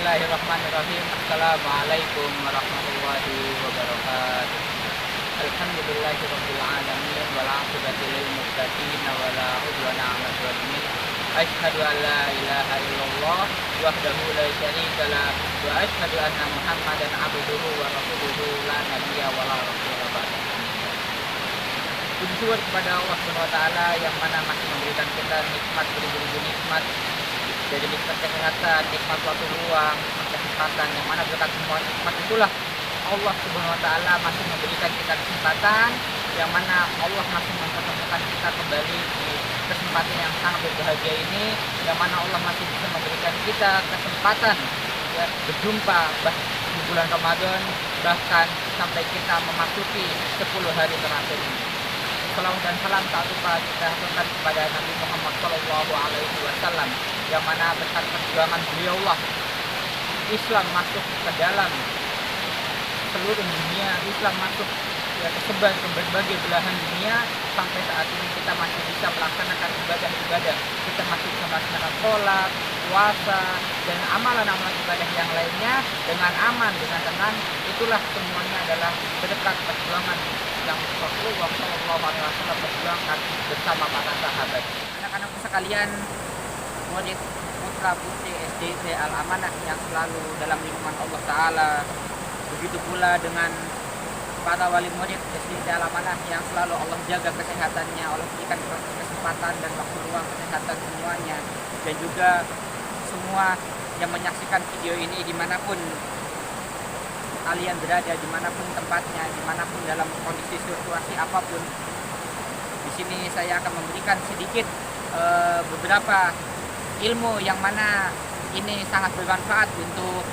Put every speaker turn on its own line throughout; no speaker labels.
Bismillahirrahmanirrahim. Assalamualaikum warahmatullahi wabarakatuh. Alhamdulillahirabbil alamin wal 'aqibatu lil muttaqin wa la 'udwana 'alal zalimin. Asyhadu an la ilaha illallah wahdahu la syarika lah wa asyhadu anna Muhammadan 'abduhu wa rasuluhu la nabiyya wa la rasula ba'da. Puji syukur kepada Allah Subhanahu wa taala yang mana masih memberikan kita nikmat beribu-ribu nikmat, dari nikmat kesehatan, nikmat waktu luang, nikmat kesempatan, yang mana berkat semua nikmat itulah Allah Subhanahu wa taala masih memberikan kita kesempatan, yang mana Allah masih mempertemukan kita kembali di kesempatan yang sangat berbahagia ini, yang mana Allah masih bisa memberikan kita kesempatan ya berjumpa di bulan Ramadan, bahkan sampai kita memasuki 10 hari terakhir ini. Salam dan salam tak lupa kita haturkan kepada Nabi Muhammad SAW, yang mana berkat perjuangan beliaulah Islam masuk ke dalam seluruh dunia, Islam masuk ya, tersebar ke berbagai belahan dunia. Sampai saat ini kita masih bisa melaksanakan ibadah-ibadah, kita masih bisa melaksanakan sholat, puasa, dan amalan-amalan ibadah yang lainnya dengan aman, dengan tenang. Itulah semuanya adalah berkat perjuangan yang Rasulullah SAW berjuangkan bersama para sahabat. Anak-anakku sekalian, murid putra putri SDT Al Amanah yang selalu dalam lindungan Allah Ta'ala, begitu pula dengan para wali murid SDT Al Amanah yang selalu Allah jaga kesehatannya, Allah berikan kesempatan dan waktu luang kesehatan semuanya, dan juga semua yang menyaksikan video ini dimanapun kalian berada, dimanapun tempatnya, dimanapun dalam kondisi situasi apapun. Di sini saya akan memberikan sedikit beberapa ilmu yang mana ini sangat bermanfaat untuk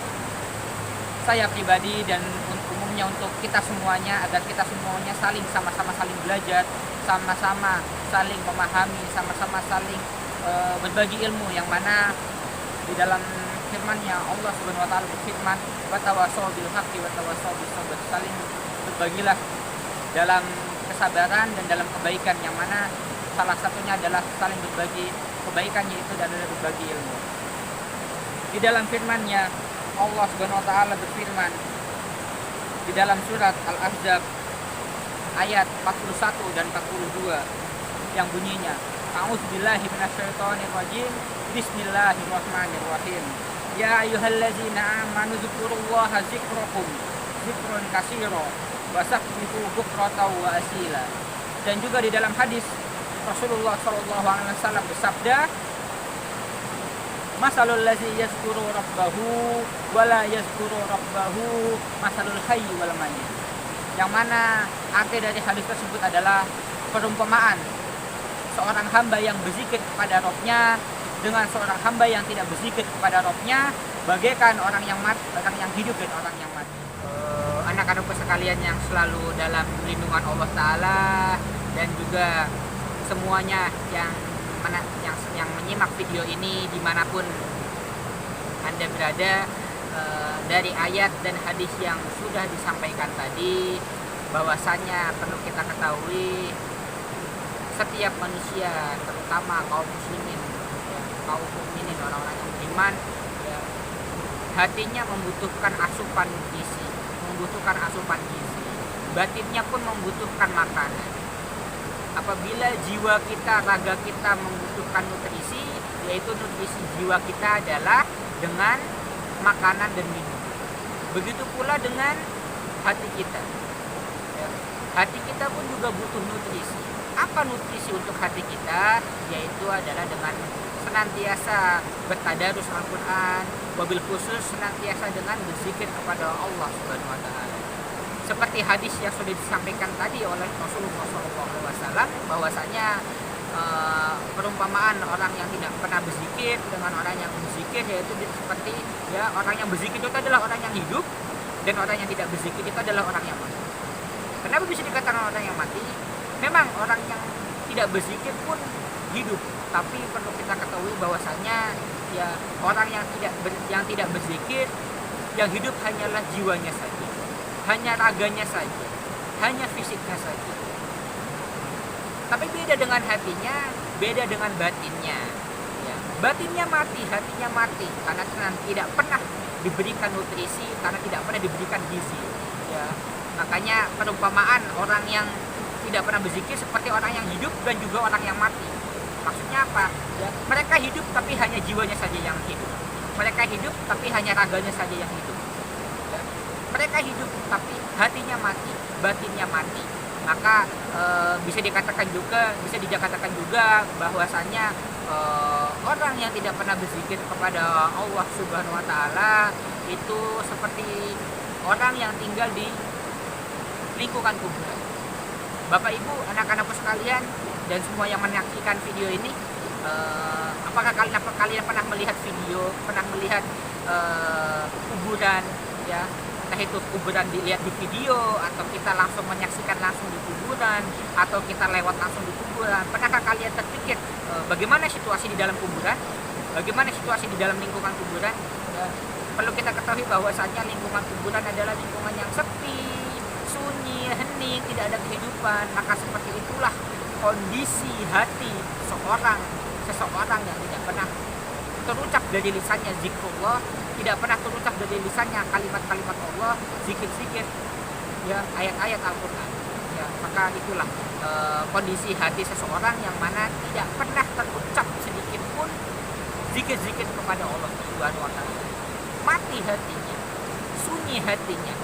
saya pribadi dan umumnya untuk kita semuanya, agar kita semuanya sama-sama saling belajar, sama-sama saling memahami, sama-sama saling berbagi ilmu, yang mana di dalam firman-Nya Allah Subhanahu wa taala berfirman, "Wa tawassaw bil haqqi wa tawassaw bis sabr." Saling berbagilah dalam kesabaran dan dalam kebaikan, yang mana salah satunya adalah saling berbagi kebaikan, yaitu adalah berbagi ilmu. Di dalam firman-Nya Allah Subhanahu wa taala berfirman di dalam surat Al-Ahzab ayat 41 dan 42 yang bunyinya, "A'udzubillahi minasyaitonir rajim. Bismillahirrahmanirrahim. Ya ayyuhallazina amanu dzkurullaha dzikran katsira wasabbihu bukratan wa asila." Dan juga di dalam hadis Rasulullah SAW bersabda, "Masalul ladzi yazkuru rabbahu wa la yazkuru rabbahu masalul hayy wal mayyit." Yang mana arti dari hadis tersebut adalah perumpamaan seorang hamba yang berzikir kepada Rabb-nya dengan seorang hamba yang tidak berzikir kepada Rabb-nya, bagaikan orang yang mati, orang yang hidup dan orang yang mati. Anak-anakku sekalian yang selalu dalam lindungan Allah Ta'ala, dan juga semuanya yang menyimak video ini dimanapun Anda berada, dari ayat dan hadis yang sudah disampaikan tadi, bahwasanya perlu kita ketahui setiap manusia, terutama kaum muslimin, kaum mukminin, orang-orang yang beriman, ya, hatinya membutuhkan asupan gizi, batinnya pun membutuhkan makanan. Apabila jiwa kita, raga kita membutuhkan nutrisi, yaitu nutrisi jiwa kita adalah dengan makanan dan minum. Begitu pula dengan hati kita, ya, hati kita pun juga butuh nutrisi. Apa nutrisi untuk hati kita? Yaitu adalah dengan senantiasa bertadarus Al-Quran, wabil khusus senantiasa dengan berzikir kepada Allah Subhanahu wa taala. Seperti hadis yang sudah disampaikan tadi oleh Rasulullah SAW, bahwasanya perumpamaan orang yang tidak pernah berzikir dengan orang yang berzikir, yaitu seperti ya, orang yang berzikir itu adalah orang yang hidup, dan orang yang tidak berzikir itu adalah orang yang mati. Kenapa bisa dikatakan orang yang mati? Memang orang yang tidak berzikir pun hidup, tapi perlu kita ketahui bahwasanya ya, orang yang tidak berzikir, yang hidup hanyalah jiwanya saja, hanya raganya saja, hanya fisiknya saja. Tapi beda dengan hatinya, beda dengan batinnya. Ya.
batinnya mati, hatinya mati karena tidak pernah diberikan nutrisi, karena tidak pernah diberikan gizi. Ya, makanya perumpamaan orang yang tidak pernah berzikir seperti orang yang hidup dan juga orang yang mati. Maksudnya apa? Ya, mereka hidup tapi hanya jiwanya saja yang hidup. Mereka hidup tapi hanya raganya saja yang hidup. Ya, mereka hidup tapi hatinya mati, batinnya mati. Maka bisa dikatakan juga bahwasannya orang yang tidak pernah berzikir kepada Allah Subhanahu wa taala itu seperti orang yang tinggal di lingkungan kuburan. Bapak Ibu, anak-anakku sekalian dan semua yang menyaksikan video ini, apakah kalian pernah melihat video, pernah melihat kuburan, ya? Entah itu kuburan dilihat di video, atau kita langsung menyaksikan langsung di kuburan, atau kita lewat langsung di kuburan. Pernahkah kalian terpikir bagaimana situasi di dalam kuburan, bagaimana situasi di dalam lingkungan kuburan? Ya, perlu kita ketahui bahwasannya lingkungan kuburan adalah lingkungan yang sepi, sunyi, hening, tidak ada kehidupan. Maka seperti itulah kondisi hati seseorang yang tidak pernah terucap dari lisannya zikrullah, tidak pernah terucap dari lisannya kalimat-kalimat Allah, zikir-zikir, ya, ayat-ayat Al-Quran. Ya, maka itulah kondisi hati seseorang yang mana tidak pernah terucap sedikit pun zikir-zikir kepada Allah Subhanahu wa taala. Mati hatinya, sunyi hatinya,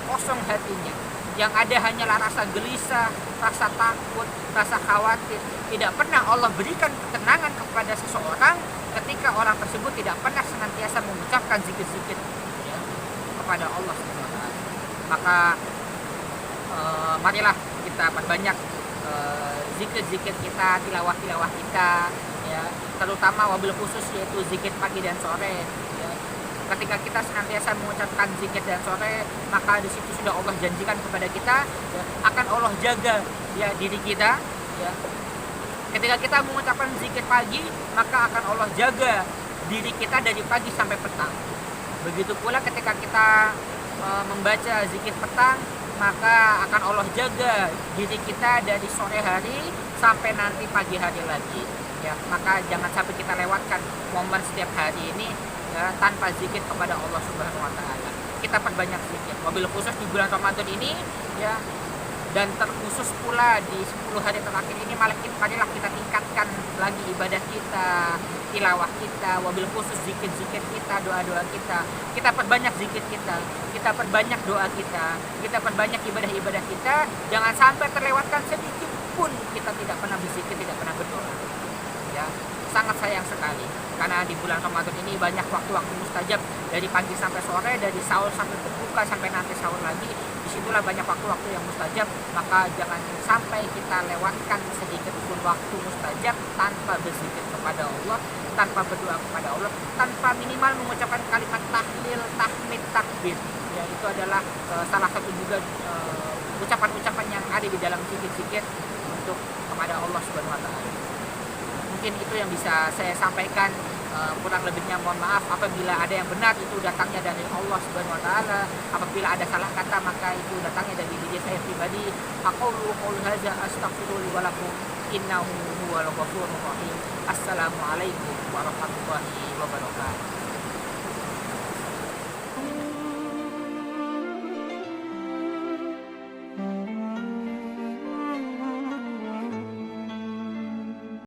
kosong hatinya. Yang ada hanyalah rasa gelisah, rasa takut, rasa khawatir. Tidak pernah Allah berikan ketenangan kepada seseorang ketika orang tersebut tidak pernah senantiasa mengucapkan zikir-zikir, ya, kepada Allah Subhanahu wa taala. Maka marilah kita perbanyak zikir-zikir kita, tilawah-tilawah kita, ya, terutama wabil khusus yaitu zikir pagi dan sore. Ya. Ketika kita senantiasa mengucapkan zikir dan sore, maka di situ sudah Allah janjikan kepada kita, ya, akan Allah jaga, ya, diri kita. Ya. Ketika kita mengucapkan zikir pagi, maka akan Allah jaga diri kita dari pagi sampai petang. Begitu pula ketika kita membaca zikir petang, maka akan Allah jaga diri kita dari sore hari sampai nanti pagi hari lagi. Ya, maka jangan sampai kita lewatkan momen setiap hari ini, ya, tanpa zikir kepada Allah Subhanahu wa taala. Kita perbanyak zikir. Wabil khusus di bulan Ramadan ini, ya, dan terkhusus pula di 10 hari terakhir ini, marilah kita tingkatkan lagi ibadah kita, tilawah kita, wabil khusus zikir-zikir kita, doa-doa kita. Kita perbanyak zikir kita perbanyak doa kita perbanyak ibadah-ibadah kita. Jangan sampai terlewatkan sedikit pun kita tidak pernah berzikir, tidak pernah berdoa. Ya, sangat sayang sekali karena di bulan Ramadan ini banyak waktu-waktu mustajab, dari pagi sampai sore, dari sahur sampai berbuka, sampai nanti sahur lagi. Disitulah banyak waktu-waktu yang mustajab. Maka jangan sampai kita lewatkan sedikit pun waktu mustajab tanpa berzikir kepada Allah, tanpa berdoa kepada Allah, tanpa minimal mengucapkan kalimat tahlil, tahmid, takbir. Ya, itu adalah salah satu juga ucapan-ucapan yang ada di dalam zikir-zikir untuk kepada Allah Subhanahu wa taala. Mungkin itu yang bisa saya sampaikan, kurang lebihnya mohon maaf. Apabila ada yang benar itu datangnya dari Allah Subhanahu wa taala, apabila ada salah kata maka itu datangnya dari diri saya pribadi. Aqulu qouli hadza astaghfirullahi wa lakum innahu huwal ghafurur rahim. Assalamualaikum warahmatullahi wabarakatuh.